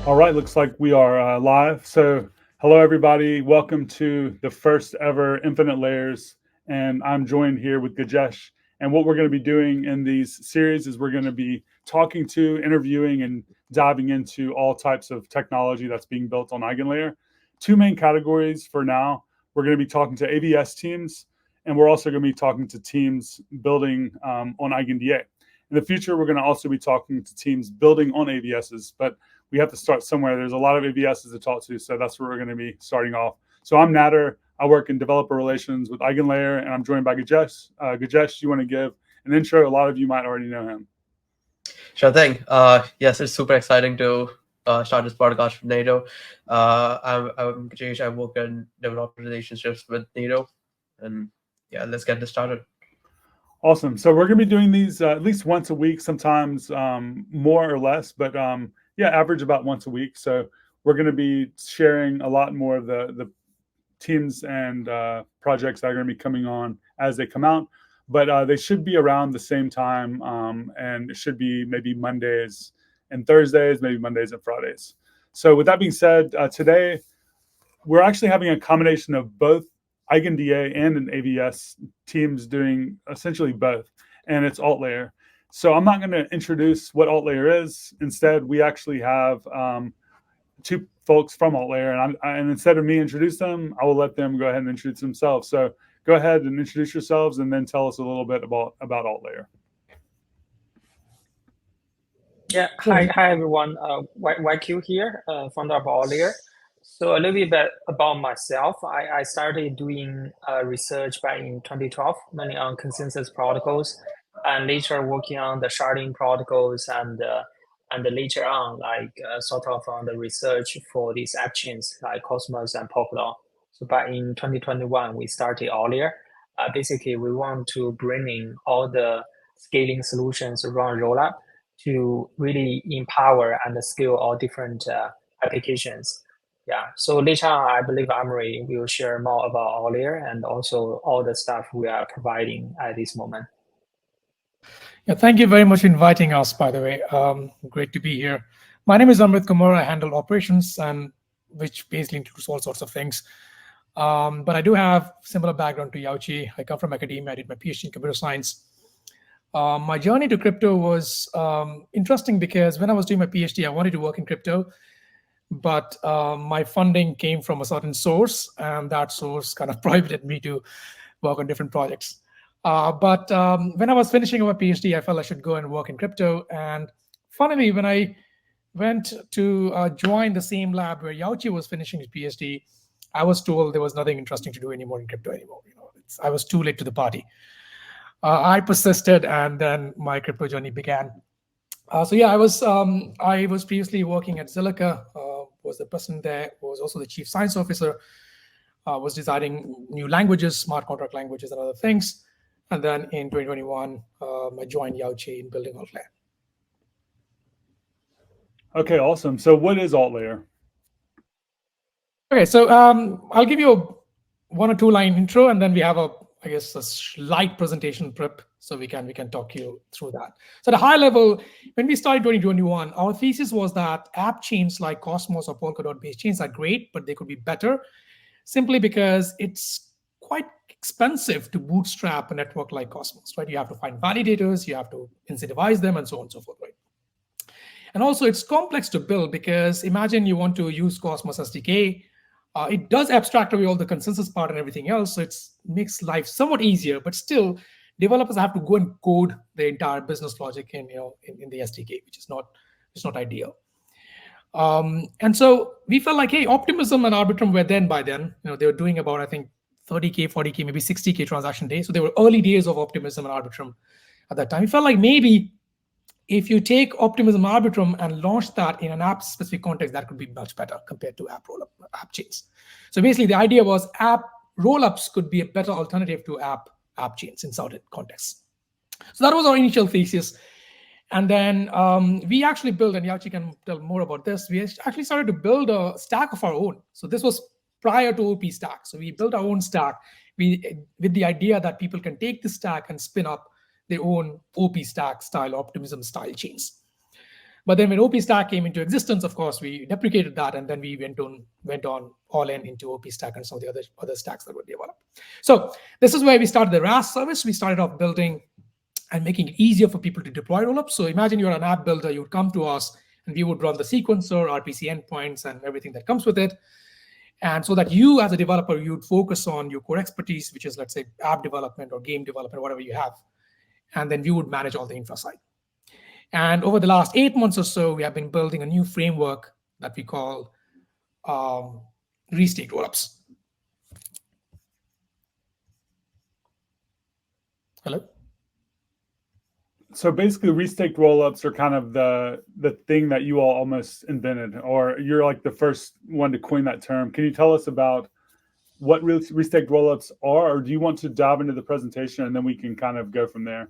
All right, looks like we are live. So, hello everybody. Welcome to the first ever Infinite Layers, and I'm joined here with Gajesh. And what we're going to be doing in these series is we're going to be talking to, interviewing, and diving into all types of technology that's being built on EigenLayer. Two main categories for now. We're going to be talking to AVS teams, and we're also going to be talking to teams building on EigenDA. In the future, we're going to also be talking to teams building on AVSs, but we have to start somewhere. There's a lot of AVSs to talk to, so that's where we're going to be starting off. So I'm Nader. I work in developer relations with EigenLayer, and I'm joined by Gajesh. Gajesh, you want to give an intro? A lot of you might already know him. Sure thing. Yes, it's super exciting to start this podcast from NATO. I'm Gajesh. I work in developer relationships with NATO, and yeah, let's get this started. Awesome. So we're going to be doing these at least once a week, sometimes more or less, but yeah, average about once a week. So we're going to be sharing a lot more of the teams and projects that are going to be coming on as they come out. But they should be around the same time, and it should be maybe Mondays and Thursdays, maybe Mondays and Fridays. So with that being said, today we're actually having a combination of both EigenDA and an AVS teams doing essentially both, and it's AltLayer. So I'm not going to introduce what AltLayer is. Instead, we actually have two folks from AltLayer, and instead of me introduce them, I will let them go ahead and introduce themselves. So go ahead and introduce yourselves, and then tell us a little bit about AltLayer. Yeah, hi everyone. YQ here, founder of AltLayer. So a little bit about myself. I started doing research back in 2012, mainly on consensus protocols, and later working on the sharding protocols, and later on sort of on the research for these app chains like Cosmos and Polkadot. So back in 2021, we started AltLayer. Basically, we want to bring in all the scaling solutions around Rollup to really empower and scale all different applications. Yeah, so later on, I believe Amory will share more about AltLayer and also all the stuff we are providing at this moment. Yeah, thank you very much for inviting us, by the way. Great to be here. My name is Amrit Kumar. I handle operations, and which basically includes all sorts of things. But I do have similar background to Yauchi. I come from academia. I did my PhD in computer science. My journey to crypto was interesting because when I was doing my PhD, I wanted to work in crypto, but my funding came from a certain source, and that source kind of prohibited me to work on different projects. But when I was finishing my PhD, I felt I should go and work in crypto. And funnily, when I went to join the same lab where Yauchi was finishing his PhD, I was told there was nothing interesting to do anymore in crypto anymore. I was too late to the party. I persisted, and then my crypto journey began. So yeah, I was previously working at Zilliqa, was the person there, was also the chief science officer, was designing new languages, smart contract languages, and other things. And then in 2021, I joined Yauchi in building AltLayer. Okay, awesome. So what is AltLayer? Okay, so I'll give you a 1 or 2 line intro, and then we have a slight presentation prep, so we can talk you through that. So at a high level, when we started 2021, our thesis was that app chains like Cosmos or Polkadot-based chains are great, but they could be better, simply because it's quite expensive to bootstrap a network like Cosmos, right? You have to find validators, you have to incentivize them, and so on and so forth, right? And also, it's complex to build because imagine you want to use Cosmos SDK. It does abstract away all the consensus part and everything else, so it makes life somewhat easier. But still, developers have to go and code the entire business logic in the SDK, which is not ideal. And so we felt like, hey, Optimism and Arbitrum were by then. They were doing about, I think, 30K, 40K, maybe 60K transaction days. So they were early days of Optimism and Arbitrum at that time. We felt like maybe if you take Optimism Arbitrum and launch that in an app-specific context, that could be much better compared to app chains. So basically, the idea was app rollups could be a better alternative to app chains in certain contexts. So that was our initial thesis. And then we actually built, and Yauchi can tell more about this, we actually started to build a stack of our own. So this was prior to OP stack. So we built our own stack with the idea that people can take the stack and spin up their own OP stack style, Optimism style chains. But then when OP-Stack came into existence, of course, we deprecated that, and then we went on all in into OP-Stack and some of the other stacks that were developed. So this is where we started the RAS service. We started off building and making it easier for people to deploy rollups. So imagine you're an app builder, you would come to us, and we would run the sequencer, RPC endpoints, and everything that comes with it. And so that you, as a developer, you'd focus on your core expertise, which is, let's say, app development or game development, whatever you have. And then we would manage all the infra side. And over the last 8 months or so, we have been building a new framework that we call Restaked Rollups. Hello? So basically, Restaked rollups are kind of the thing that you all almost invented, or you're like the first one to coin that term. Can you tell us about what Restaked rollups are, or do you want to dive into the presentation and then we can kind of go from there?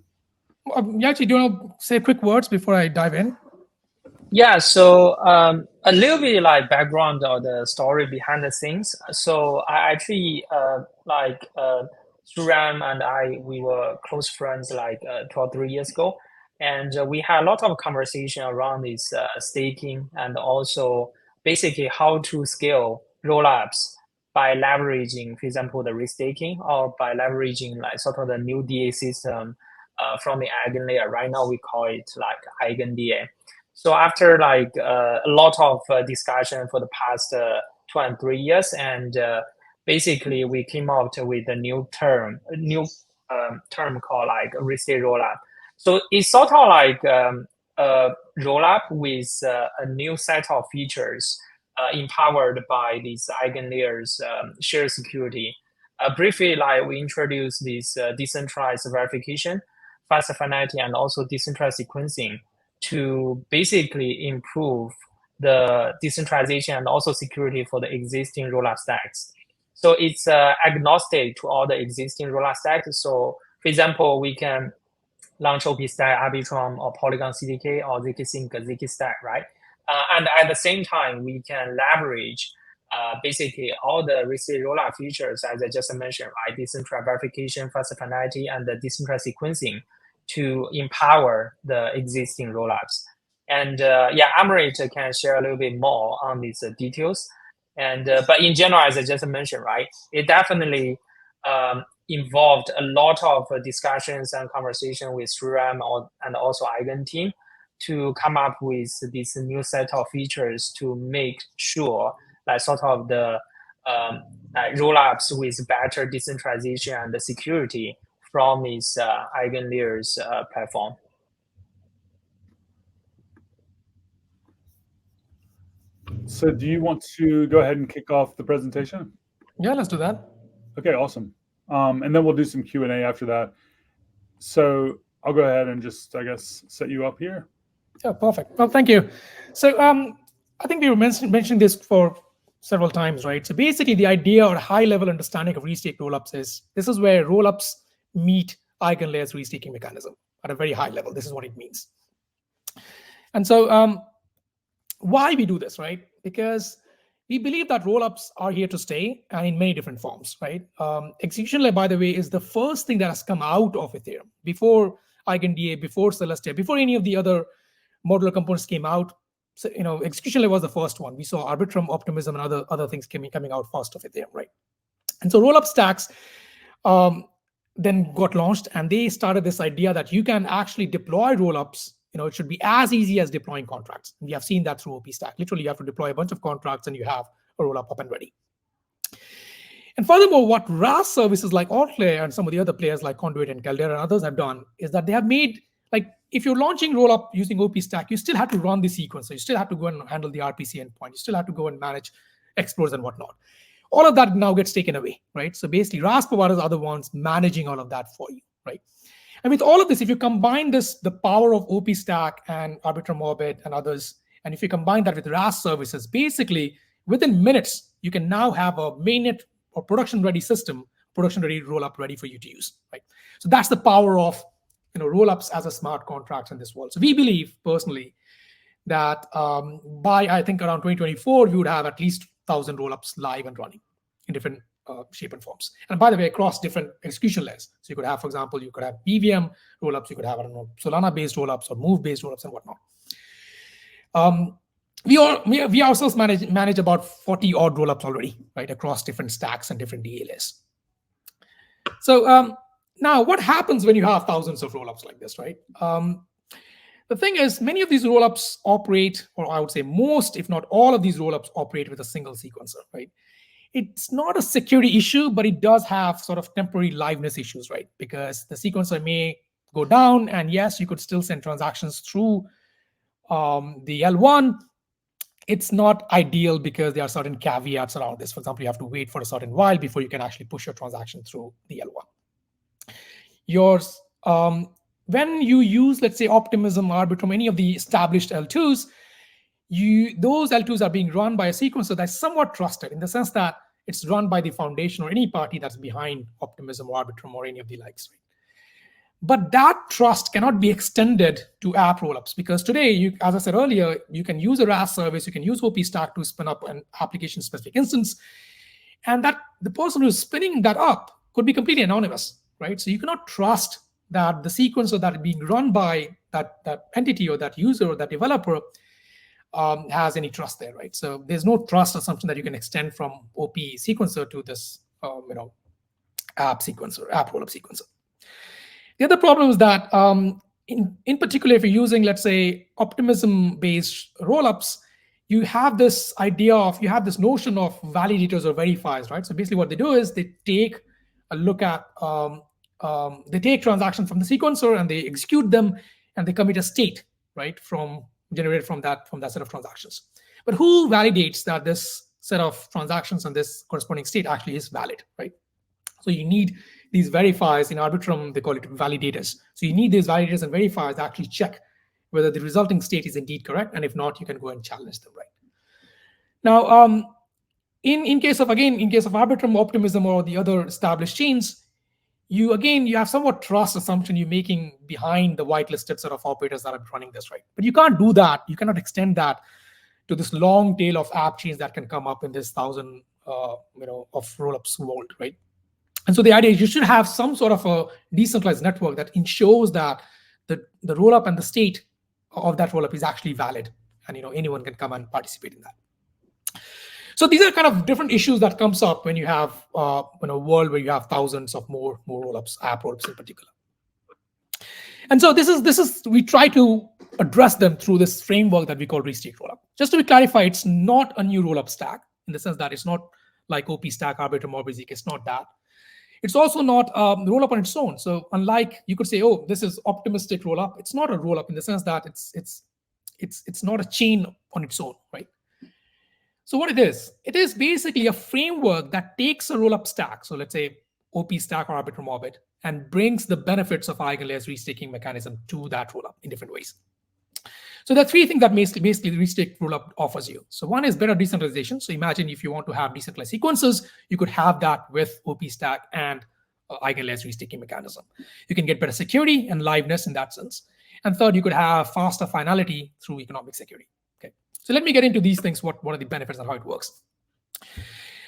Actually, do you want to say quick words before I dive in? Yeah, so a little bit like background or the story behind the scenes. So I actually Suram and I, we were close friends like 3 years ago. And we had a lot of conversation around this staking and also basically how to scale rollups by leveraging, for example, the restaking, or by leveraging like sort of the new DA system from the EigenLayer. Right now we call it like EigenDA. So after like a lot of discussion for the past 2 and 3 years, and basically we came out with a new term called like Restaked rollup. So it's sort of like a rollup with a new set of features empowered by these EigenLayers shared security. Briefly, like we introduced this decentralized verification, fast finality, and also decentralized sequencing to basically improve the decentralization and also security for the existing rollup stacks. So it's agnostic to all the existing rollup stacks. So for example, we can launch OP-Stack, Arbitrum, or Polygon CDK, or zkSync, zkStack, right? And at the same time, we can leverage basically all the Restaked rollup features, as I just mentioned, right? Decentralized verification, fast finality, and the decentralized sequencing to empower the existing rollups. And yeah, Amrit can share a little bit more on these details. And but in general, as I just mentioned, right, it definitely involved a lot of discussions and conversation with Suram and also Eigen team to come up with this new set of features to make sure like sort of the rollups with better decentralization and the security from its EigenLayers platform. So do you want to go ahead and kick off the presentation? Yeah, let's do that. Okay, awesome. And then we'll do some Q&A after that. So I'll go ahead and just, I guess, set you up here. Yeah, perfect. Well, thank you. So I think we were mentioning this for several times, right? So basically the idea or high-level understanding of restaked rollups is, this is where rollups meet EigenLayers restaking mechanism at a very high level. This is what it means. And so why we do this, right? Because we believe that rollups are here to stay and in many different forms, right? Execution layer, by the way, is the first thing that has come out of Ethereum. Before EigenDA, before Celestia, before any of the other modular components came out, so, execution layer was the first one. We saw Arbitrum, Optimism, and other things coming out first of Ethereum, right? And so rollup stacks then got launched, and they started this idea that you can actually deploy rollups. It should be as easy as deploying contracts. We have seen that through OP-Stack. Literally, you have to deploy a bunch of contracts and you have a rollup up and ready. And furthermore, what RAS services like AltLayer and some of the other players like Conduit and Caldera and others have done is that they have made, like, if you're launching rollup using OP-Stack, you still have to run the sequencer. You still have to go and handle the RPC endpoint. You still have to go and manage explores and whatnot. All of that now gets taken away, right? So basically, RAS providers are the ones managing all of that for you, right? And with all of this, if you combine this, the power of OP-Stack and Arbitrum Orbit and others, and if you combine that with RAS services, basically within minutes, you can now have a mainnet or production-ready system, production-ready rollup ready for you to use, right? So that's the power of rollups as a smart contract in this world. So we believe personally that by I think around 2024, we would have at least 1,000 rollups live and running in different shape and forms. And by the way, across different execution layers. So you could have, for example, you could have BVM rollups, you could have, I don't know, Solana-based rollups or Move-based rollups and whatnot. We ourselves manage about 40 odd rollups already, right, across different stacks and different DLAs. So now what happens when you have thousands of rollups like this, right? The thing is, many of these rollups operate, or I would say most, if not all of these rollups operate with a single sequencer, right? It's not a security issue, but it does have sort of temporary liveness issues, right? Because the sequencer may go down, and yes, you could still send transactions through the L1. It's not ideal because there are certain caveats around this. For example, you have to wait for a certain while before you can actually push your transaction through the L1. When you use, let's say, Optimism, Arbitrum, any of the established L2s, those L2s are being run by a sequencer that's somewhat trusted in the sense that it's run by the foundation or any party that's behind Optimism or Arbitrum or any of the likes. Right? But that trust cannot be extended to app rollups because today, as I said earlier, you can use a RAS service, you can use OP Stack to spin up an application-specific instance, and that the person who's spinning that up could be completely anonymous, right? So you cannot trust that the sequencer that is being run by that entity or that user or that developer has any trust there, right? So there's no trust assumption that you can extend from OP sequencer to this, app rollup sequencer. The other problem is that, in particular, if you're using, let's say, Optimism-based rollups, you have this notion of validators or verifiers, right? So basically, what they do is they take a look at they take transactions from the sequencer and they execute them and they commit a state, right, generated from that set of transactions. But who validates that this set of transactions and this corresponding state actually is valid, right? So you need these verifiers. In Arbitrum, they call it validators. So you need these validators and verifiers to actually check whether the resulting state is indeed correct, and if not, you can go and challenge them, right? Now, in case of Arbitrum, Optimism, or the other established chains, you have somewhat trust assumption you're making behind the whitelisted set of operators that are running this, right? But you can't do that. You cannot extend that to this long tail of app chains that can come up in this 1,000 of rollups world, right? And so the idea is you should have some sort of a decentralized network that ensures that the rollup and the state of that rollup is actually valid, and anyone can come and participate in that. So these are kind of different issues that comes up when you have a world where you have thousands of more rollups, app rollups in particular. And so this is we try to address them through this framework that we call Restaked rollup. Just to be clarified, it's not a new rollup stack in the sense that it's not like OP Stack, Arbitrum, or Restaked. It's not that. It's also not a rollup on its own. So unlike you could say, oh, this is optimistic rollup, it's not a rollup in the sense that it's not a chain on its own, right? So what it is basically a framework that takes a rollup stack. So let's say OP Stack or Arbitrum Orbit, and brings the benefits of EigenLayer's restaking mechanism to that rollup in different ways. So there are three things that basically the Restaked rollup offers you. So one is better decentralization. So imagine if you want to have decentralized sequences, you could have that with OP Stack and EigenLayer's restaking mechanism. You can get better security and liveness in that sense. And third, you could have faster finality through economic security. Okay. So let me get into these things. What are the benefits and how it works?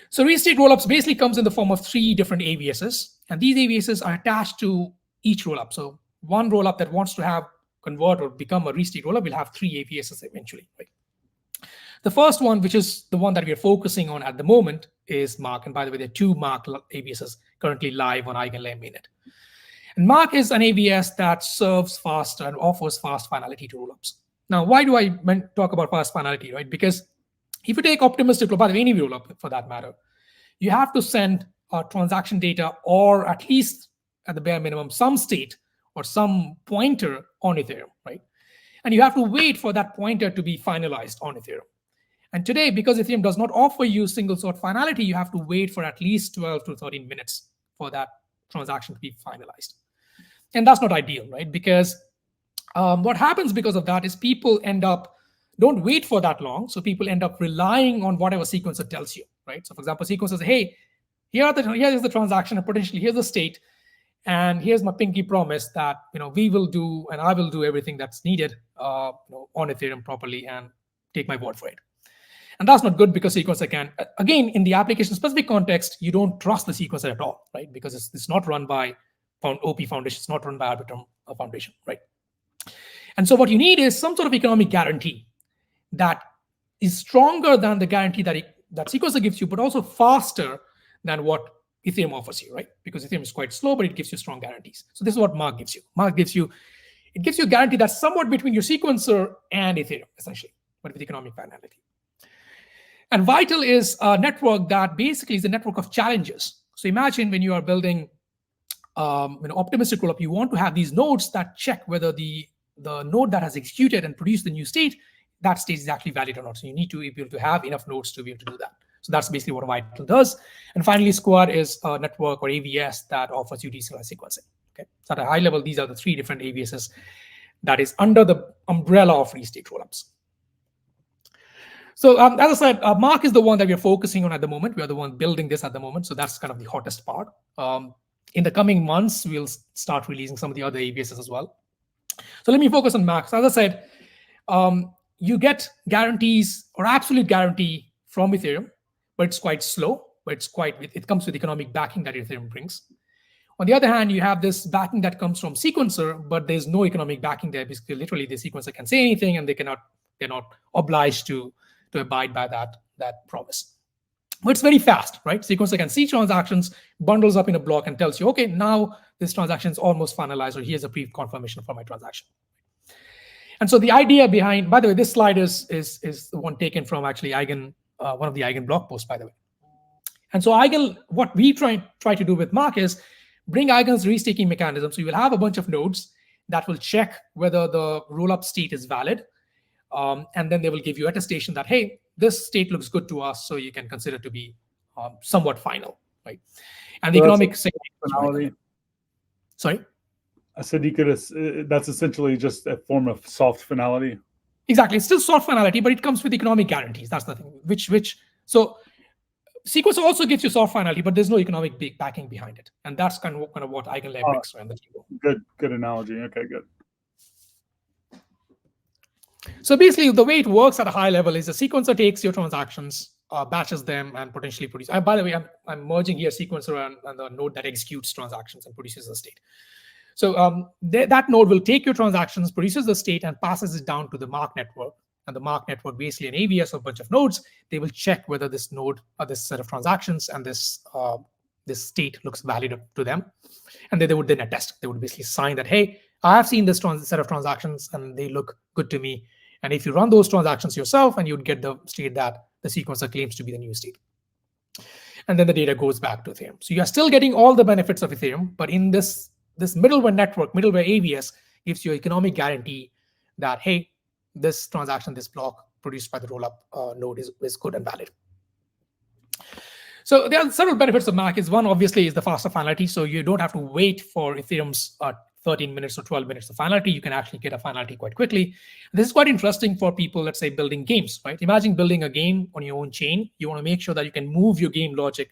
So Restaked rollups basically comes in the form of 3 different AVSs, and these AVSs are attached to each rollup. So one rollup that wants to convert or become a Restaked rollup will have 3 AVSs eventually, right? The first one, which is the one that we are focusing on at the moment, is Mark. And by the way, there are 2 Mark AVSs currently live on EigenLayer mainnet. And Mark is an AVS that serves fast and offers fast finality to rollups. Now, why do I talk about fast finality, right? Because if you take optimistic, by the way, any rollup for that matter, you have to send transaction data, or at least at the bare minimum, some state or some pointer on Ethereum, right? And you have to wait for that pointer to be finalized on Ethereum. And today, because Ethereum does not offer you single sort finality, you have to wait for at least 12 to 13 minutes for that transaction to be finalized. And that's not ideal, right? Because what happens because of that is people don't wait for that long. So people end up relying on whatever sequencer tells you, right? So for example, sequencer says, hey, here is the transaction, and potentially here's the state, and here's my pinky promise that we will do, and I will do everything that's needed on Ethereum properly, and take my word for it. And that's not good because sequencer can, again, in the application-specific context, you don't trust the sequencer at all, right? Because it's not run by OP Foundation, it's not run by Arbitrum Foundation, right? And so what you need is some sort of economic guarantee. that is stronger than the guarantee that sequencer gives you, but also faster than what Ethereum offers you, right? Because Ethereum is quite slow, but it gives you strong guarantees. So this is what Mark gives you. Mark gives you a guarantee that's somewhat between your sequencer and Ethereum, essentially, but with economic finality. And Vital is a network that basically is a network of challenges. So imagine when you are building optimistic rollup, you want to have these nodes that check whether the node that has executed and produced the new state, that state is actually valid or not. So you need to be able to have enough nodes to be able to do that. So that's basically what Vital does. And finally, Squad is a network or AVS that offers you decentralized sequencing. Okay, so at a high level, these are the three different AVSs that is under the umbrella of Restaked rollups. So as I said, Mark is the one that we are focusing on at the moment. We are the one building this at the moment. So that's kind of the hottest part. In the coming months, we'll start releasing some of the other AVSs as well. So let me focus on Mark. So as I said, you get guarantees or absolute guarantee from Ethereum, but it's quite slow. But it comes with economic backing that Ethereum brings. On the other hand, you have this backing that comes from sequencer, but there's no economic backing there. Basically, literally, the sequencer can say anything, and they're not obliged to abide by that promise. But it's very fast, right? Sequencer can see transactions, bundles up in a block, and tells you, okay, now this transaction is almost finalized, or here's a pre-confirmation for my transaction. And so the idea behind, by the way, this slide is the one taken from actually Eigen, one of the Eigen blog posts, by the way. And so Eigen, what we try to do with Mark is bring Eigen's restaking mechanism. So you will have a bunch of nodes that will check whether the rollup state is valid. And then they will give you attestation that, hey, this state looks good to us, so you can consider to be somewhat final, right? And the economic finality. Sorry? I said you could. That's essentially just a form of soft finality. Exactly, it's still soft finality, but it comes with economic guarantees. That's the thing. So sequencer also gives you soft finality, but there's no economic backing behind it, and that's kind of what EigenLayer brings around the table. Good analogy. Okay, good. So basically, the way it works at a high level is the sequencer takes your transactions, batches them, and potentially produces. By the way, I'm merging here sequencer and the node that executes transactions and produces a state. So that node will take your transactions, produces the state, and passes it down to the Mark network. And the Mark network, basically an AVS of a bunch of nodes, they will check whether this node or this set of transactions and this state looks valid to them. And they would then attest. They would basically sign that, hey, I have seen this set of transactions and they look good to me. And if you run those transactions yourself, and you'd get the state that the sequencer claims to be the new state. And then the data goes back to Ethereum. So you are still getting all the benefits of Ethereum, but in this middleware network, middleware AVS gives you economic guarantee that, hey, this transaction, this block produced by the rollup node is good and valid. So there are several benefits of Mark. One, obviously, is the faster finality. So you don't have to wait for Ethereum's 13 minutes or 12 minutes of finality. You can actually get a finality quite quickly. This is quite interesting for people, let's say, building games, right? Imagine building a game on your own chain. You want to make sure that you can move your game logic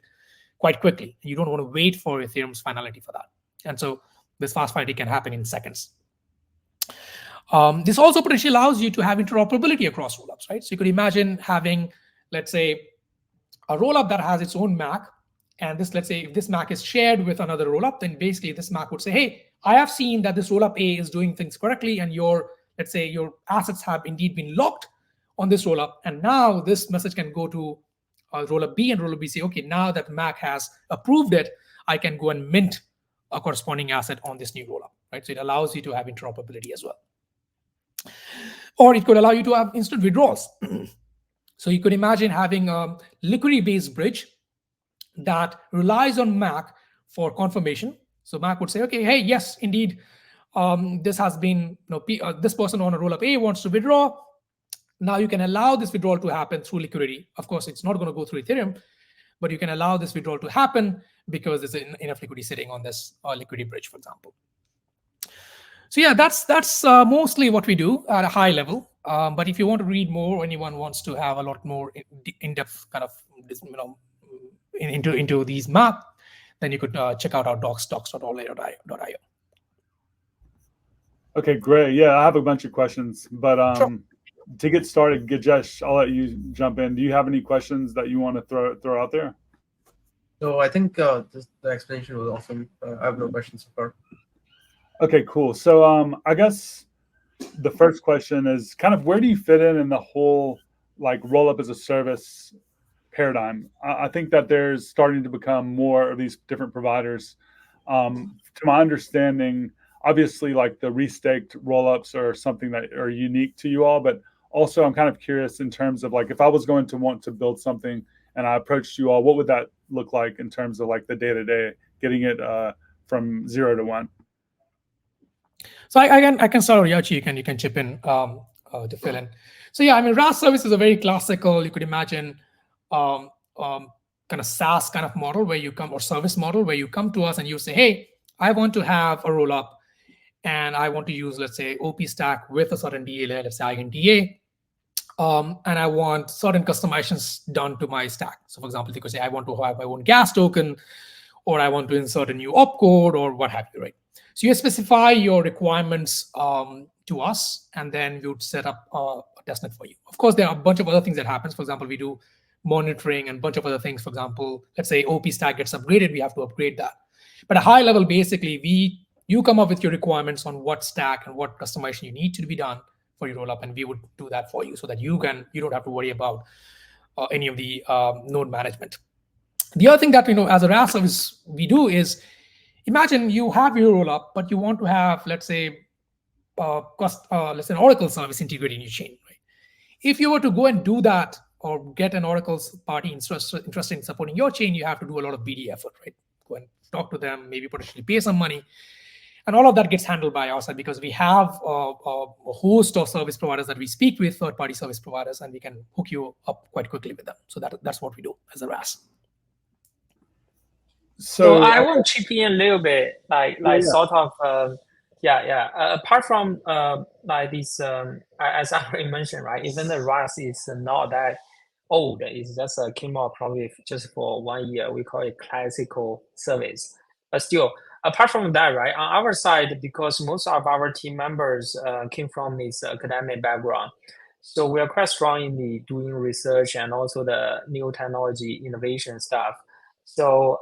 quite quickly. You don't want to wait for Ethereum's finality for that. And so this fast finality can happen in seconds. This also potentially allows you to have interoperability across rollups, right? So you could imagine having, let's say, a rollup that has its own MAC, and this, let's say, if this MAC is shared with another rollup, then basically this MAC would say, hey, I have seen that this rollup A is doing things correctly, and let's say your assets have indeed been locked on this rollup, and now this message can go to rollup B, and rollup B say, okay, now that MAC has approved it, I can go and mint a corresponding asset on this new rollup, right? So it allows you to have interoperability as well. Or it could allow you to have instant withdrawals. So you could imagine having a liquidity-based bridge that relies on MAC for confirmation. So MAC would say, okay, hey, yes, indeed, this has been, this person on a rollup A wants to withdraw. Now you can allow this withdrawal to happen through liquidity. Of course, it's not going to go through Ethereum, but you can allow this withdrawal to happen because there's enough liquidity sitting on this liquidity bridge, for example. So yeah, that's mostly what we do at a high level. But if you want to read more, or anyone wants to have a lot more in-depth kind of into these maps, then you could check out our docs.AltLayer.io. Okay, great. Yeah, I have a bunch of questions, but Sure. To get started, Gajesh, I'll let you jump in. Do you have any questions that you want to throw out there? So I think the explanation was awesome. I have no questions so far. Okay, cool. So I guess the first question is kind of where do you fit in the whole like rollup as a service paradigm? I think that there's starting to become more of these different providers. To my understanding, obviously, like the restaked rollups are something that are unique to you all, but also I'm kind of curious in terms of like if I was going to want to build something and I approached you all, what would that look like in terms of like the day to day, getting it from 0 to 1? So I can start, Yachi, you can chip in to fill in. So yeah, I mean, RaaS service is a very classical, you could imagine, kind of SaaS kind of model where you come, or service model where you come to us and you say, hey, I want to have a roll up and I want to use, let's say, OP stack with a certain DA layer, let's say INDA, and I want certain customizations done to my stack. So for example, you could say, I want to have my own gas token, or I want to insert a new opcode, or what have you, right? So you specify your requirements to us, and then we would set up a testnet for you. Of course, there are a bunch of other things that happens. For example, we do monitoring and a bunch of other things. For example, let's say OP stack gets upgraded, we have to upgrade that. But at a high level, basically, you come up with your requirements on what stack and what customization you need to be done for your rollup, and we would do that for you so that you don't have to worry about any of the node management. The other thing that as a RaaS service we do is, imagine you have your rollup, but you want to have, let's say, let's say an Oracle service integrated in your chain. Right? If you were to go and do that or get an Oracle party interested in supporting your chain, you have to do a lot of BD effort, right? Go and talk to them, maybe potentially pay some money. And all of that gets handled by our side because we have a host of service providers that we speak with, third-party service providers, and we can hook you up quite quickly with them. So that's what we do as a RaaS. So I want to chip in a little bit, sort of, apart from like this, as I already mentioned, right? Even the RaaS is not that old. It's just came out probably just for 1 year. We call it classical service. But still, apart from that, right? On our side, because most of our team members came from this academic background, so we are quite strong in the doing research and also the new technology innovation stuff. So,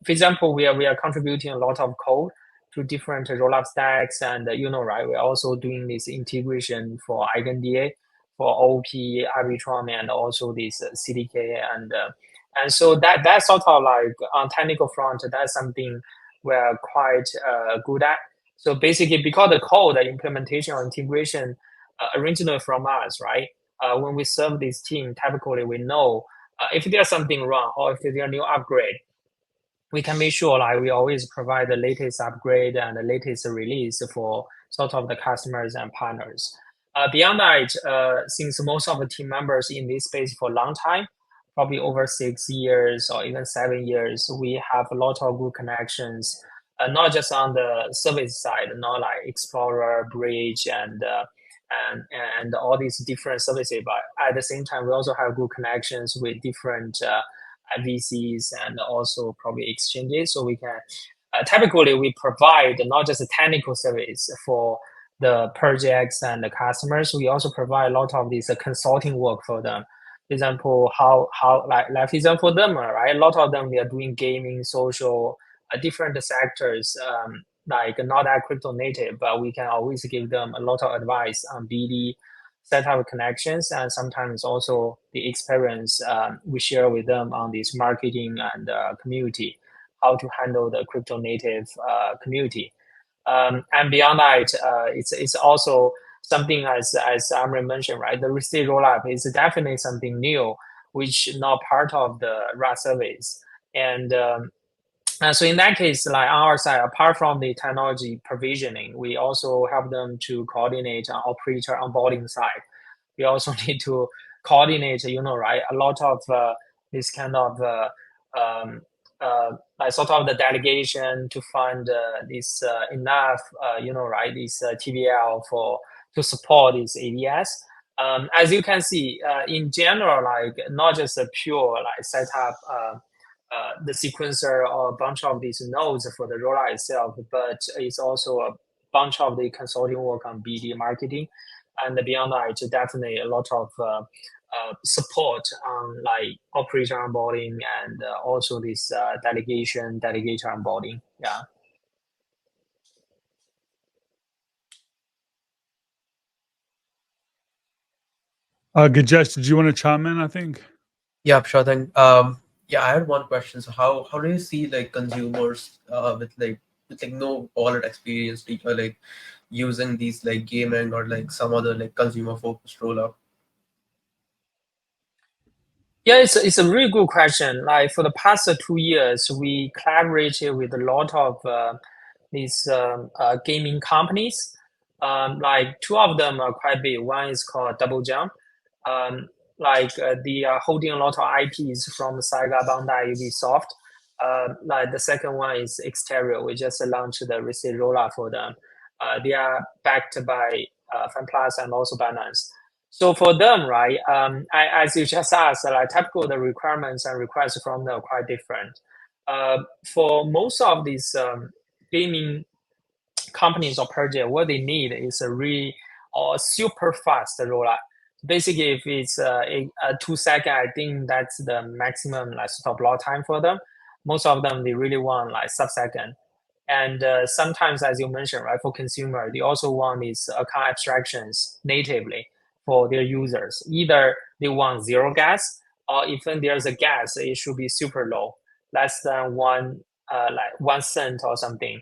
for example, we are contributing a lot of code to different rollup stacks, and right, we're also doing this integration for InDA, for OP, Arbitrum, and also this CDK, and so that's sort of like on technical front, that's something we're quite good at. So basically, because the code, the implementation or integration originally from us, right? When we serve this team, typically we know if there's something wrong or if there's a new upgrade, we can make sure like we always provide the latest upgrade and the latest release for sort of the customers and partners. Beyond that, since most of the team members in this space for a long time, probably over 6 years or even 7 years, we have a lot of good connections, not just on the service side, not like Explorer, Bridge, and all these different services, but at the same time, we also have good connections with different VCs and also probably exchanges. So we can, typically we provide not just a technical service for the projects and the customers, we also provide a lot of this consulting work for them. For example, like for example, them, right? A lot of them, they are doing gaming, social, different sectors, like not that crypto native, but we can always give them a lot of advice on BD, set up connections, and sometimes also the experience we share with them on this marketing and community, how to handle the crypto native community. And beyond that, it's also something as Amri mentioned, right? The Restaked rollup is definitely something new, which not part of the RaaS service. And so in that case, like on our side, apart from the technology provisioning, we also help them to coordinate on operator onboarding side. We also need to coordinate, right, a lot of this kind of like sort of the delegation to fund this enough, right, this TVL to support this ADS. As you can see, in general, like not just a pure like setup the sequencer or a bunch of these nodes for the rollout itself, but it's also a bunch of the consulting work on BD marketing. And beyond that, it's definitely a lot of support on like operator onboarding and also this delegator onboarding. Yeah. Gajesh, did you want to chime in? I think. Yeah, sure thing. Yeah, I had one question. So how do you see like consumers with like no wallet experience, like using these like gaming or like some other like consumer focused rollup? Yeah, it's a really good question. Like for the past 2 years, we collaborated with a lot of these gaming companies. Like two of them are quite big. One is called Double Jump. They are holding a lot of IPs from Sega, Bandai, Ubisoft. Like the second one is Exterior. We just launched the Restaked rollup for them. They are backed by FunPlus and also Binance. So for them, right, as you just asked, like typical the requirements and requests from them are quite different. For most of these gaming companies or project, what they need is a really super fast rollout. Basically, if it's a 2 second, I think that's the maximum like sort of block time for them. Most of them they really want like sub-second. And sometimes, as you mentioned, right, for consumer, they also want these account abstractions natively for their users. Either they want zero gas, or even there's a gas, it should be super low, less than like 1 cent or something.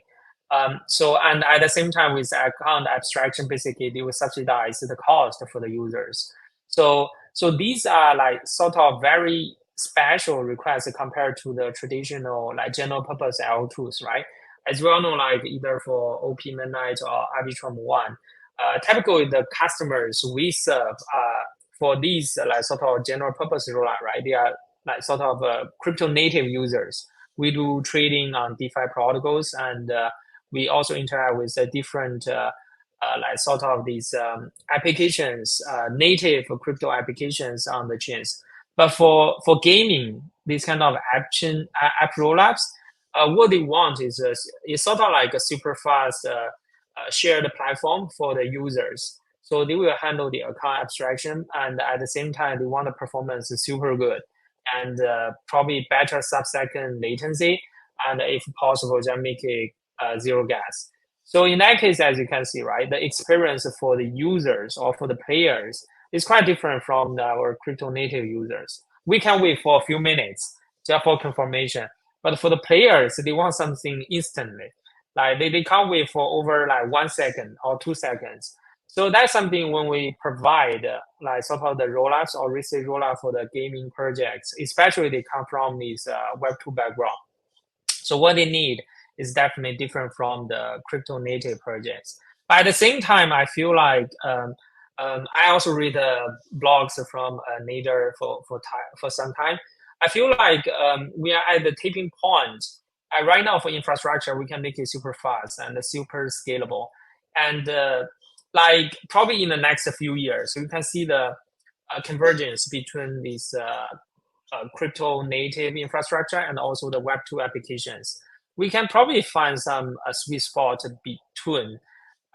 And at the same time, with account abstraction, basically they will subsidize the cost for the users. So these are like sort of very special requests compared to the traditional like general purpose L2s, right? As well know, like either for OP Midnight or Arbitrum One, typically the customers we serve for these like sort of general purpose rollout, right? They are like sort of crypto native users. We do trading on DeFi protocols, and we also interact with different like sort of these applications, native crypto applications on the chains. But for gaming, these kind of app rollups, what they want is sort of like a super fast shared platform for the users. So they will handle the account abstraction, and at the same time, they want the performance super good and probably better sub-second latency, and if possible, then make it zero gas. So in that case, as you can see, right, the experience for the users or for the players is quite different from our crypto native users. We can wait for a few minutes just for confirmation, but for the players, they want something instantly. Like they can't wait for over like 1 second or 2 seconds. So that's something when we provide like sort of the rollups or research rollup for the gaming projects, especially they come from these Web2 background. So what they need is definitely different from the crypto native projects. But at the same time, I feel like I also read blogs from Nader for some time. I feel like we are at the tipping point. Right now, for infrastructure, we can make it super fast and super scalable. And like probably in the next few years, we can see the convergence between these crypto native infrastructure and also the Web2 applications. We can probably find some sweet spot between.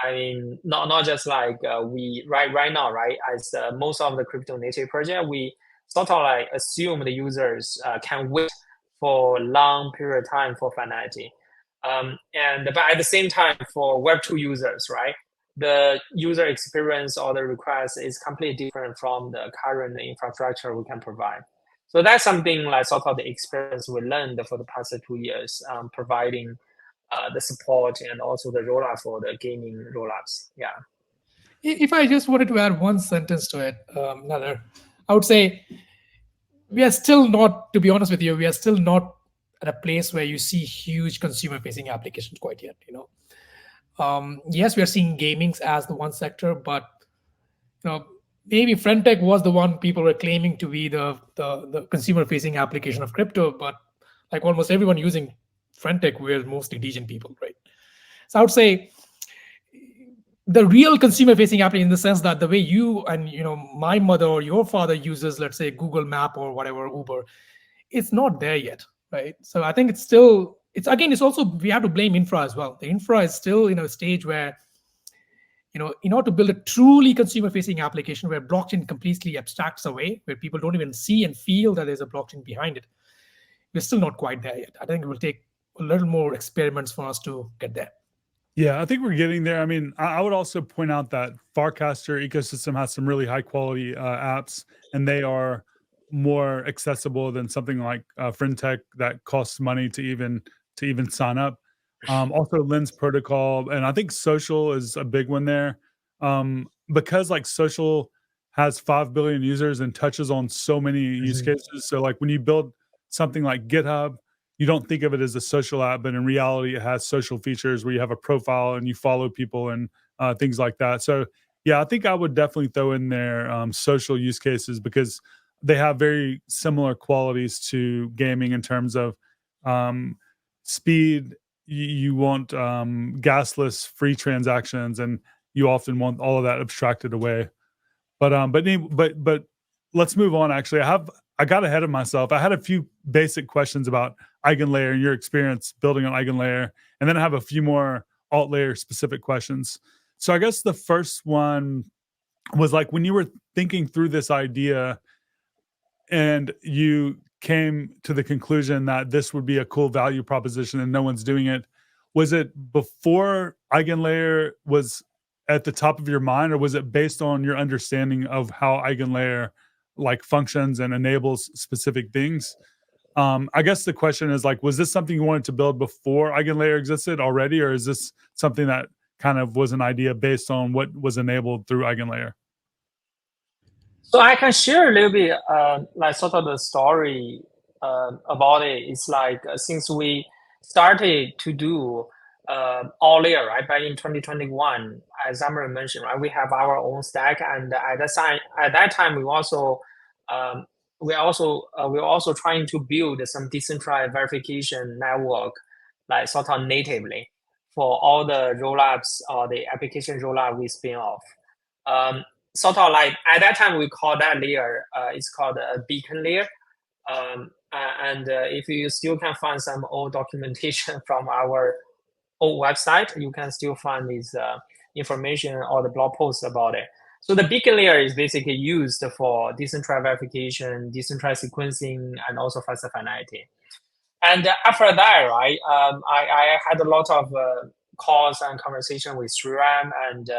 I mean, not just like we right now, right? As most of the crypto native project, we sort of like assume the users can wait for long period of time for finality. But at the same time, for Web2 users, right, the user experience or the request is completely different from the current infrastructure we can provide. So that's something like sort of the experience we learned for the past 2 years, providing the support and also the rollout for the gaming rollouts. Yeah. If I just wanted to add one sentence to it, Nader, I would say we are still not, to be honest with you, we are still not at a place where you see huge consumer-facing applications quite yet. Yes, we are seeing gamings as the one sector, but maybe Friendtech was the one people were claiming to be the consumer-facing application of crypto, but like almost everyone using Friendtech were mostly degen people, right? So I would say the real consumer-facing application in the sense that the way you and my mother or your father uses, let's say, Google Map or whatever, Uber, it's not there yet, right? So I think it's also, we have to blame infra as well. The infra is still in a stage where, in order to build a truly consumer-facing application where blockchain completely abstracts away, where people don't even see and feel that there's a blockchain behind it, we're still not quite there yet. I think it will take a little more experiments for us to get there. Yeah, I think we're getting there. I mean, I would also point out that Farcaster ecosystem has some really high quality apps, and they are more accessible than something like FinTech that costs money to even sign up. Also, Lens Protocol, and I think Social is a big one there, because like Social has 5 billion users and touches on so many use cases. So like when you build something like GitHub, you don't think of it as a social app, but in reality, it has social features where you have a profile and you follow people and things like that. So, yeah, I think I would definitely throw in there social use cases because they have very similar qualities to gaming in terms of um, speed. You want gasless, free transactions, and you often want all of that abstracted away. But let's move on. Actually, I got ahead of myself. I had a few basic questions about EigenLayer and your experience building on EigenLayer, and then I have a few more AltLayer specific questions. So I guess the first one was like when you were thinking through this idea and you came to the conclusion that this would be a cool value proposition and no one's doing it. Was it before EigenLayer was at the top of your mind, or was it based on your understanding of how EigenLayer like functions and enables specific things? I guess the question is like, was this something you wanted to build before EigenLayer existed already, or is this something that kind of was an idea based on what was enabled through EigenLayer? So I can share a little bit, like sort of the story about it. It's like since we started to do AltLayer, right, back in 2021, as Amr mentioned, right, we have our own stack, and at that time, um, we're also trying to build some decentralized verification network, like sort of natively for all the rollups or the application rollup we spin off. Sort of like at that time we call that layer it's called a beacon layer, and if you still can find some old documentation from our old website, you can still find this information or the blog posts about it. So the beacon layer is basically used for decentralized verification, decentralized sequencing, and also faster finality. And after that, right, I had a lot of calls and conversation with Sriram, and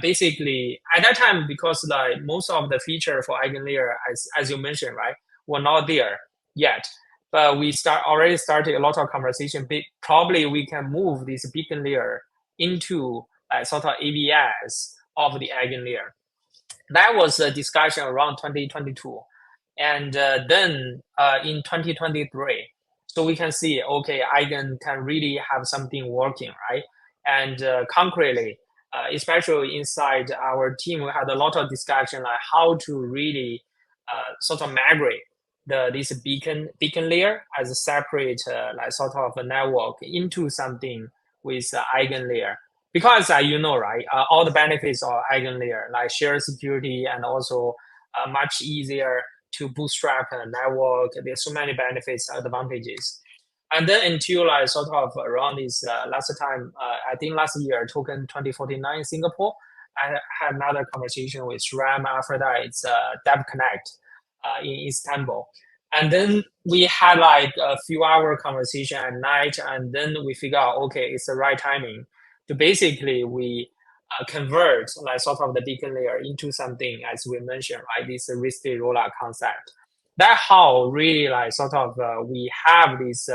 basically at that time, because like most of the feature for EigenLayer, as you mentioned, right, were not there yet. But we already started a lot of conversation. Probably we can move this beacon layer into sort of ABS of the EigenLayer. That was a discussion around 2022. And then in 2023, so we can see, okay, Eigen can really have something working, right? And concretely, especially inside our team, we had a lot of discussion like how to really sort of migrate this beacon layer as a separate like sort of a network into something with Eigen layer. Because you know, right, all the benefits of Eigen layer, like shared security and also much easier to bootstrap a network. There's so many benefits, advantages. And then until like sort of around this last time, I think last year, Token 2049 in Singapore, I had another conversation with Ram. After that, it's Dev Connect in Istanbul. And then we had like a few hour conversation at night, and then we figure out, okay, it's the right timing to basically we convert like sort of the beacon layer into something, as we mentioned, right? This Restaked rollup concept. That how really like sort of we have this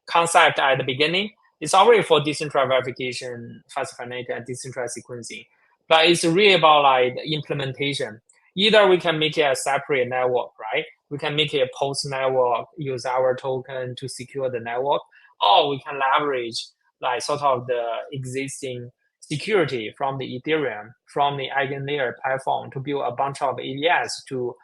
concept at the beginning. It's already for decentralized verification, fast finality, and decentralized sequencing. But it's really about like the implementation. Either we can make it a separate network, right? We can make it a post network, use our token to secure the network, or we can leverage like sort of the existing security from the Ethereum, from the EigenLayer platform to build a bunch of ABS to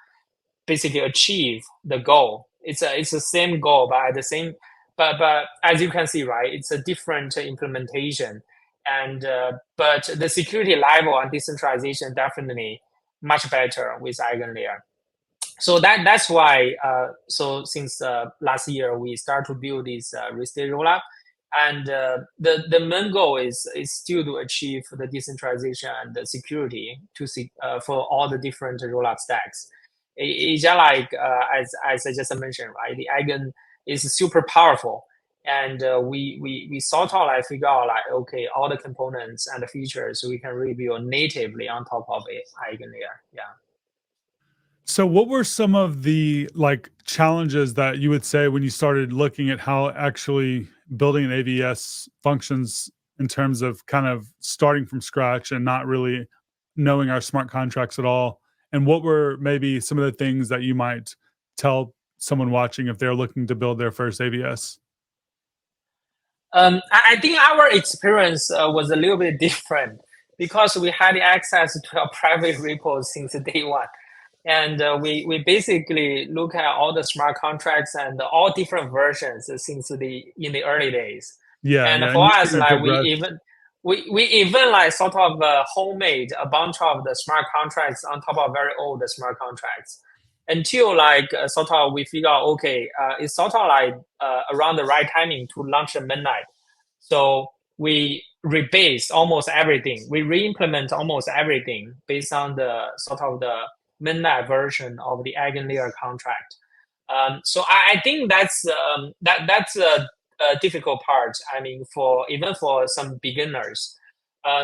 basically achieve the goal. It's the same goal, but at the same, but as you can see, right, it's a different implementation, and but the security level and decentralization definitely much better with EigenLayer. So that's why. So since last year we start to build this Restaked rollup, and the main goal is still to achieve the decentralization and the security to see for all the different rollup stacks. It's just like as I just mentioned, right? The Eigen is super powerful, And we sort of like figure out like, okay, all the components and the features we can really build natively on top of it EigenLayer. Yeah. So what were some of the like challenges that you would say when you started looking at how actually building an AVS functions in terms of kind of starting from scratch and not really knowing our smart contracts at all? And what were maybe some of the things that you might tell someone watching if they're looking to build their first AVS? I think our experience was a little bit different because we had access to our private repos since day one. And we basically look at all the smart contracts and all different versions since in the early days. Yeah. And yeah. for And us, like we even like sort of homemade a bunch of the smart contracts on top of very old smart contracts until like sort of we figure out, okay, it's sort of like around the right timing to launch a mainnet. So we rebase almost everything. We re-implement almost everything based on the sort of the mainnet version of the EigenLayer contract. So I think that's a difficult part. I mean, even for some beginners.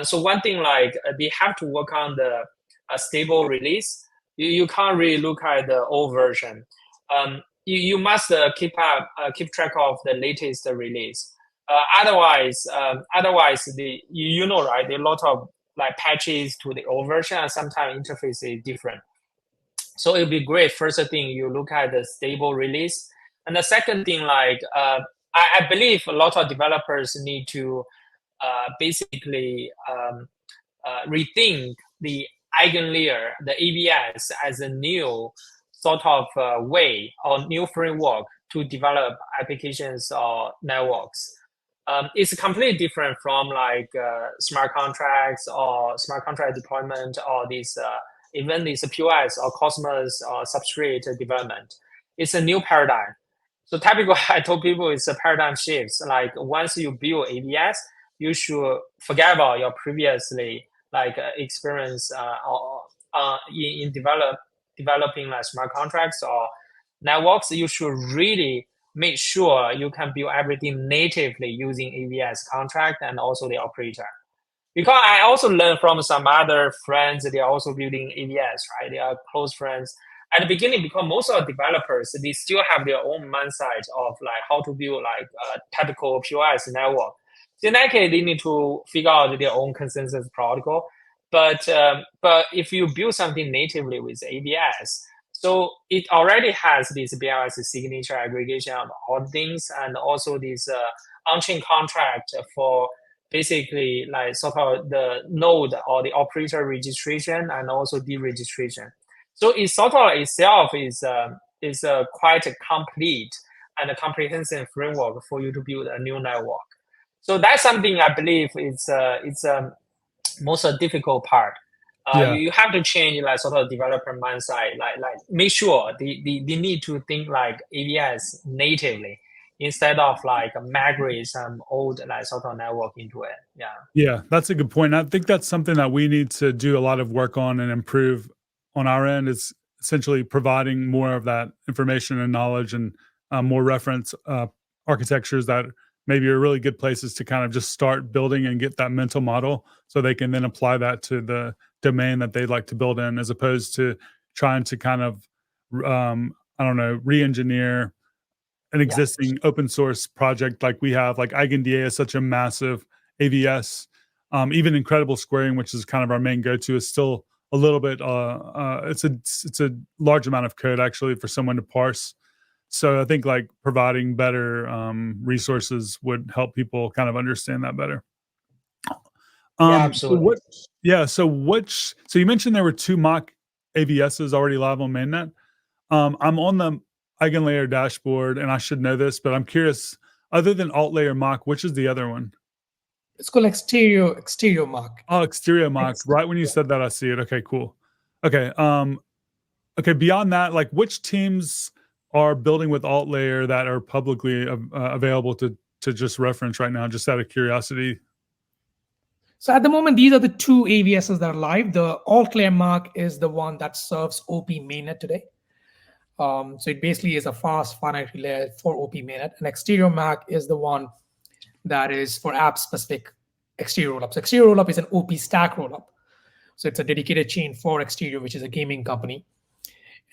So one thing like they have to work on the stable release. You can't really look at the old version. You must keep track of the latest release. Otherwise, you know, right? There are a lot of like patches to the old version, and sometimes interface is different. So it'd be great. First thing, you look at the stable release, and the second thing, like I believe a lot of developers need to basically rethink the EigenLayer, the AVS, as a new sort of way or new framework to develop applications or networks. It's completely different from like smart contracts or smart contract deployment or these even this POS or Cosmos or Substrate development. It's a new paradigm. So typically, I told people it's a paradigm shift. Like once you build AVS, you should forget about your previously like experience in developing like smart contracts or networks. You should really make sure you can build everything natively using AVS contract and also the operator. Because I also learned from some other friends, they are also building AVS, right? They are close friends. At the beginning, because most of the developers, they still have their own mindset of like how to build like a typical POS network. So in that case, they need to figure out their own consensus protocol. But if you build something natively with AVS, so it already has this BLS signature aggregation of all things, and also this on-chain contract for basically like sort of the node or the operator registration and also deregistration. So it sort of itself is quite a complete and a comprehensive framework for you to build a new network. So that's something I believe it's most difficult part. You have to change like sort of developer mindset, like make sure they need to think like AVS natively instead of like migrate some old like sort of network into it. Yeah, that's a good point. I think that's something that we need to do a lot of work on and improve on our end, is essentially providing more of that information and knowledge and more reference architectures that maybe are really good places to kind of just start building and get that mental model so they can then apply that to the domain that they'd like to build in, as opposed to trying to kind of, I don't know, re-engineer an existing open source project like we have. Like EigenDA is such a massive AVS. Even Incredible Squaring, which is kind of our main go-to, is still a little bit, it's a large amount of code actually for someone to parse. So I think like providing better resources would help people kind of understand that better. Absolutely. So you mentioned there were 2 mock AVSs already live on mainnet. I'm on the EigenLayer dashboard, and I should know this, but I'm curious, other than AltLayer mock, which is the other one? It's called exterior mock. Oh, exterior mock. Right when you said that, I see it. Okay, cool. Okay. Okay. Beyond that, like which teams are building with AltLayer that are publicly available to just reference right now, just out of curiosity? So at the moment, these are the 2 AVSs that are live. The AltLayer mock is the one that serves OP mainnet today. So it basically is a fast finite layer for OP mainnet. And exterior MAC is the one that is for app-specific exterior rollups. Exterior rollup is an OP stack rollup. So it's a dedicated chain for Exterior, which is a gaming company.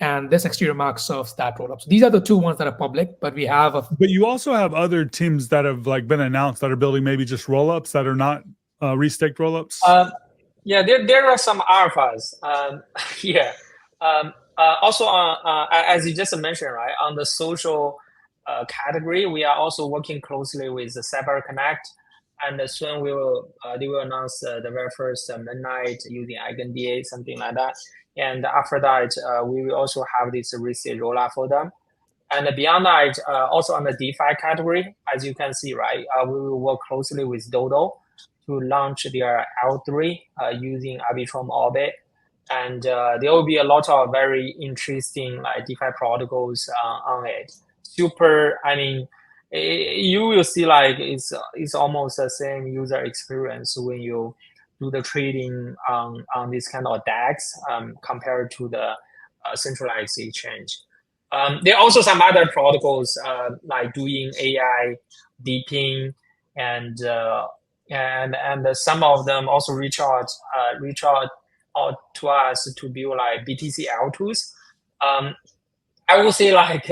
And this exterior MAC serves that rollup. So these are the two ones that are public, but we have But you also have other teams that have like been announced that are building maybe just rollups that are not restaked rollups. Yeah, there are some alphas. Yeah. Also, as you just mentioned, right, on the social category, we are also working closely with the Cyber Connect, and soon they will announce the very first midnight using EigenDA, something like that. And after that, we will also have this Restaked rollout for them. And beyond that, also on the DeFi category, as you can see, right, we will work closely with Dodo to launch their L3 using Arbitrum Orbit. And there will be a lot of very interesting like DeFi protocols on it. I mean, you will see like it's almost the same user experience when you do the trading on this kind of DEX compared to the centralized exchange. There are also some other protocols like doing AI deeping, and some of them also reach out to us to build like BTC L2s. I would say like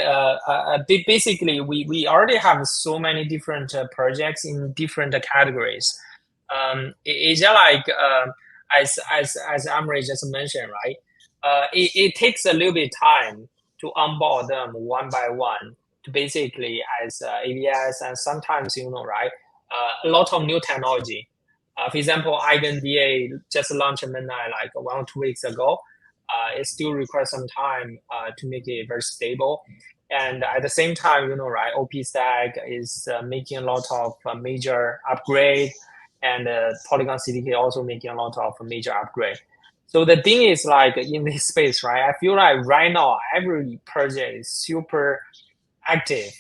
basically we already have so many different projects in different categories. It's just like as Amri just mentioned, right? It takes a little bit time to onboard them one by one to basically as ABS, and sometimes right, a lot of new technology. For example, EigenDA just launched midnight like 1 or 2 weeks ago. It still requires some time to make it very stable. And at the same time, right, OP Stack is making a lot of major upgrade, and Polygon CDK also making a lot of major upgrade. So the thing is like in this space, right, I feel like right now every project is super active,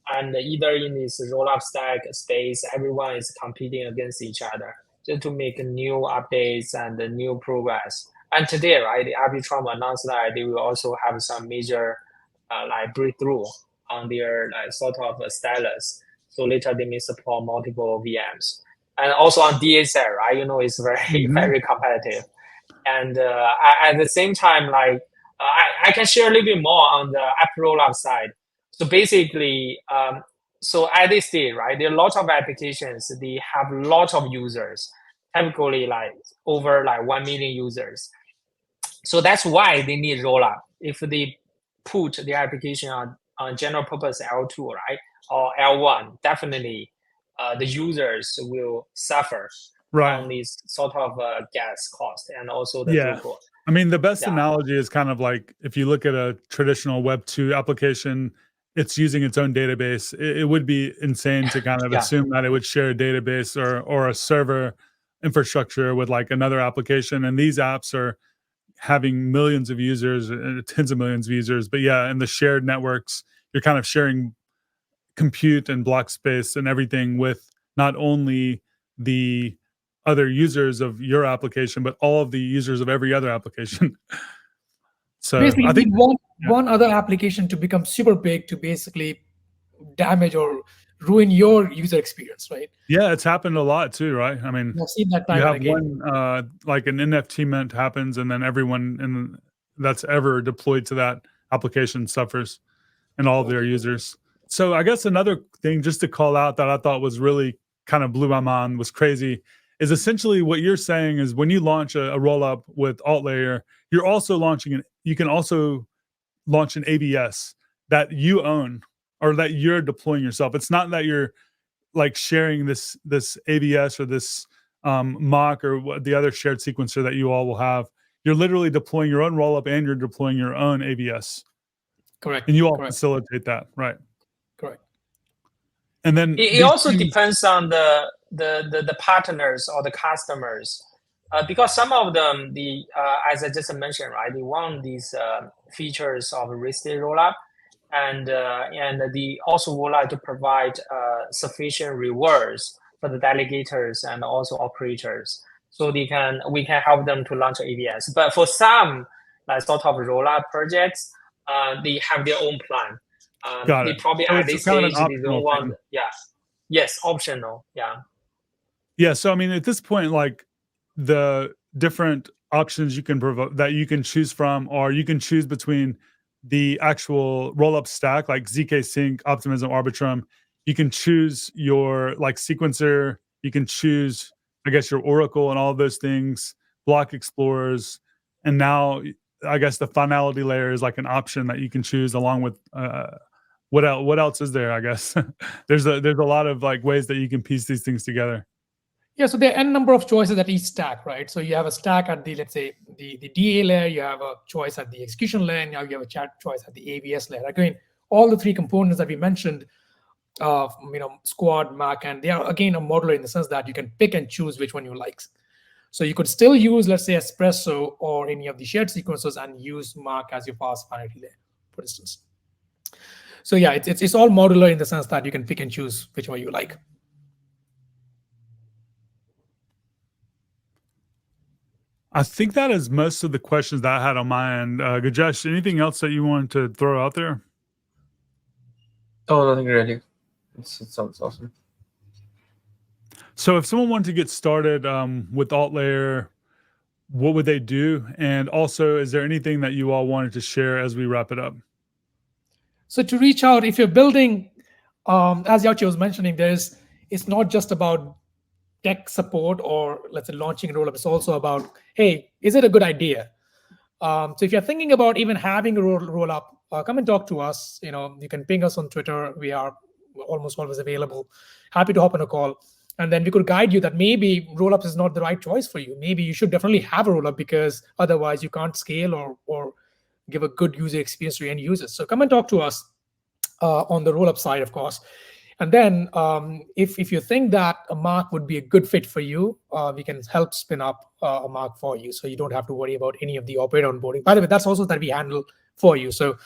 and either in this rollup stack space, everyone is competing against each other just to make new updates and new progress. And today, right, the Arbitrum announced that they will also have some major like breakthrough on their like sort of stylus. So later they may support multiple VMs. And also on DA side, right, it's very, very competitive. And at the same time, like I can share a little bit more on the app rollup side. So basically, so at this stage, right, there are a lot of applications. They have a lot of users, typically like over like 1 million users. So that's why they need rollup. If they put the application on general purpose L2, right, or L1, definitely the users will suffer on these sort of gas cost and also the throughput. I mean, the best analogy is kind of like if you look at a traditional Web2 application, it's using its own database. It would be insane to kind of assume that it would share a database or a server infrastructure with like another application. And these apps are having millions of users, tens of millions of users. But yeah, in the shared networks, you're kind of sharing compute and block space and everything with not only the other users of your application, but all of the users of every other application. So basically, I think one other application to become super big to basically damage or ruin your user experience, right? Yeah, it's happened a lot too, right? I mean, I've seen that time you have and again. one like an NFT mint happens, and then everyone that's ever deployed to that application suffers, and all of their users. So I guess another thing just to call out that I thought was really kind of blew my mind, was crazy, is essentially what you're saying is when you launch a rollup with AltLayer, you're also you can also launch an ABS that you own or that you're deploying yourself. It's not that you're like sharing this ABS or this mock or what the other shared sequencer that you all will have. You're literally deploying your own rollup and you're deploying your own ABS. Correct. And you all facilitate that, right? Correct. And then it also depends on the partners or the customers, because some of them, as I just mentioned, right, they want these features of Restaked rollup, and they also would like to provide sufficient rewards for the delegators and also operators, so we can help them to launch ABS. But for some like sort of rollup projects, they have their own plan. Got They it. probably So at it's this kind of an stage they optional don't want. thing. Yeah. Yes, optional. Yeah. Yeah. So I mean, at this point, like the different options you can provide that you can choose from, or you can choose between the actual roll-up stack, like ZK Sync, Optimism, Arbitrum. You can choose your like sequencer. You can choose, I guess, your Oracle and all of those things, block explorers, and now I guess the finality layer is like an option that you can choose along with what else? What else is there? I guess there's a lot of like ways that you can piece these things together. Yeah, so there are n number of choices at each stack, right? So you have a stack at the, let's say, the DA layer, you have a choice at the execution layer, and now you have a choice at the AVS layer. Again, all the three components that we mentioned, Squad, Mac, and they are again a modular in the sense that you can pick and choose which one you like. So you could still use, let's say, Espresso or any of the shared sequencers and use Mac as your fast finality layer, for instance. So yeah, it's all modular in the sense that you can pick and choose which one you like. I think that is most of the questions that I had on my end. Gajesh, anything else that you wanted to throw out there? Oh, nothing really. It sounds awesome. So if someone wanted to get started with AltLayer, what would they do? And also, is there anything that you all wanted to share as we wrap it up? So to reach out, if you're building, as Yachi was mentioning, it's not just about tech support or let's say launching a rollup. It's also about, hey, is it a good idea? So if you're thinking about even having a rollup, come and talk to us. You can ping us on Twitter. We are almost always available. Happy to hop on a call. And then we could guide you that maybe rollups is not the right choice for you. Maybe you should definitely have a rollup because otherwise you can't scale or give a good user experience to end users. So come and talk to us on the rollup side, of course. And then if you think that a mark would be a good fit for you, we can help spin up a mark for you. So you don't have to worry about any of the operator onboarding. By the way, that's also that we handle for you. So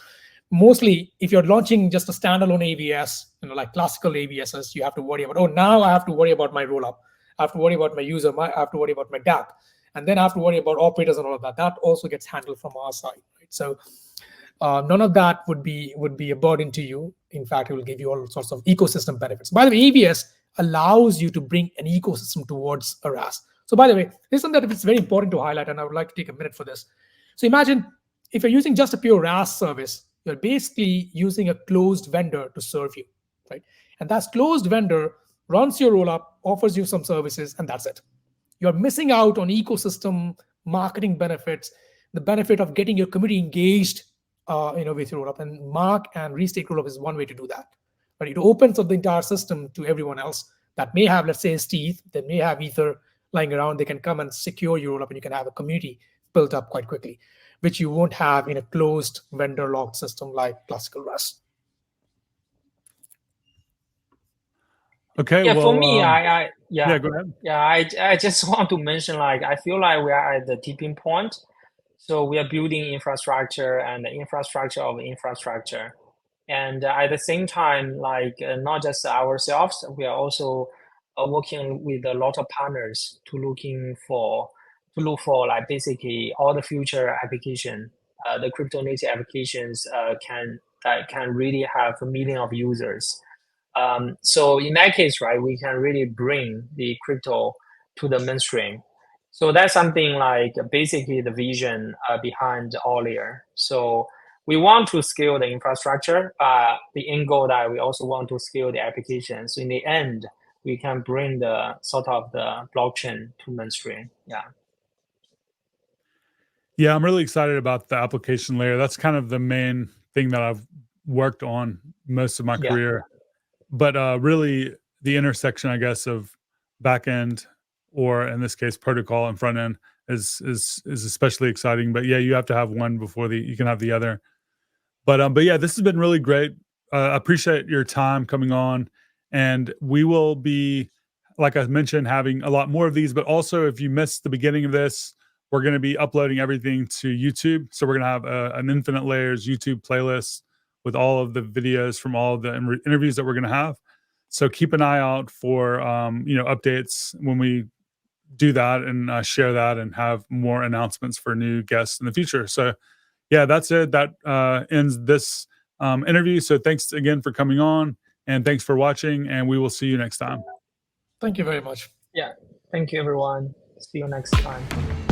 mostly if you're launching just a standalone AVS, like classical AVSs, you have to worry about, now I have to worry about my rollup. I have to worry about my user. I have to worry about my DApp. And then I have to worry about operators and all of that. That also gets handled from our side, right? So none of that would be a burden to you. In fact, it will give you all sorts of ecosystem benefits. By the way, AVS allows you to bring an ecosystem towards a RAS. So by the way, this is something that it's very important to highlight, and I would like to take a minute for this. So imagine if you're using just a pure RAS service, you're basically using a closed vendor to serve you, right? And that closed vendor runs your rollup, offers you some services, and that's it. You're missing out on ecosystem marketing benefits, the benefit of getting your community engaged with your rollup. And Mark and Restaked rollup is one way to do that. But it opens up the entire system to everyone else that may have, let's say, Steve, that may have Ether lying around. They can come and secure your rollup, and you can have a community built up quite quickly, which you won't have in a closed vendor locked system like classical RAS. Okay. Yeah, well, for me, go ahead. Yeah, I just want to mention, like, I feel like we are at the tipping point. So we are building infrastructure and the infrastructure of infrastructure. And at the same time, like not just ourselves, we are also working with a lot of partners to look for like basically all the future application, the crypto native applications can really have a million of users. So in that case, right, we can really bring the crypto to the mainstream. So that's something like basically the vision behind AltLayer. So we want to scale the infrastructure. The end goal that we also want to scale the application. So in the end, we can bring the sort of the blockchain to mainstream. Yeah. Yeah, I'm really excited about the application layer. That's kind of the main thing that I've worked on most of my career. But really, the intersection, I guess, of backend or in this case protocol and front end is especially exciting. But yeah, you have to have one before you can have the other. But yeah, this has been really great. I appreciate your time coming on, and we will be, like I mentioned, having a lot more of these. But also, if you missed the beginning of this, we're going to be uploading everything to YouTube. So we're going to have an Infinite Layers YouTube playlist with all of the videos from all of the interviews that we're going to have. So keep an eye out for updates when we do that and share that and have more announcements for new guests in the future. So yeah, that's it. That ends this interview. So thanks again for coming on, and thanks for watching, and we will see you next time. Thank you very much. Yeah. Thank you, everyone. See you next time.